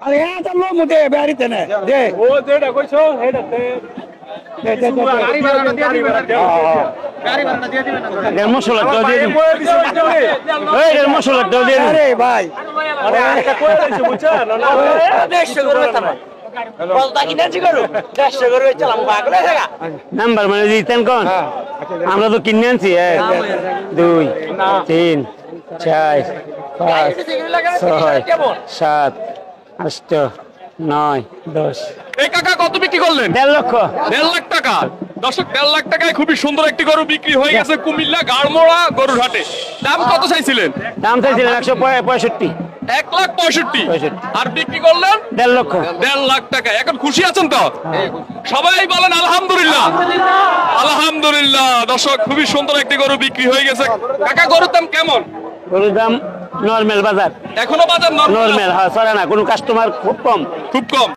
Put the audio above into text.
আরে হ্যাঁ চলো মুদে বাড়িতে না দে ও যেটা কইছো হেডাতে দে দে দে গাড়ি ভাড়াটা দিয়ে দিবেন গাড়ি ভাড়াটা দিয়ে দিবেন না মশলা দিয়ে দিন এই মশলা দিয়ে দিন আরে ভাই আরে একটা কই দিছো বুঝছেন না 150 করে বেতন হয় বলতা কিনা জি করু 150 করে চালাম পাগল হয়ে গেল নাম্বার মানে দিতেন কোন আমরা তো কিনে আনছি 1 2 3 4 5 6 7 8 9 10 এই কাকা কত বিক্রি করলেন? 1.5 লক্ষ 1.5 লাখ টাকা। দর্শক 1.5 লাখ টাকায় খুবই সুন্দর একটি গরু বিক্রি হয়ে গেছে কুমিল্লা গাড়মোড়া গরুর হাটে। দাম কত চাইছিলেন? দাম চাইছিলেন 165 1,65,000 আর বিক্রি করলেন 1.5 লক্ষ 1.5 লাখ টাকা। এখন খুশি আছেন তো? সবাই বলেন আলহামদুলিল্লাহ। আলহামদুলিল্লাহ। দর্শক খুবই সুন্দর একটি গরু বিক্রি হয়ে গেছে। কাকা গরুর দাম কেমন? গরুর দাম নরমাল বাজার এখনো বাজার নরমাল নরমাল হ্যাঁ চলে না, কোনো কাস্টমার খুব কম। খুব কম।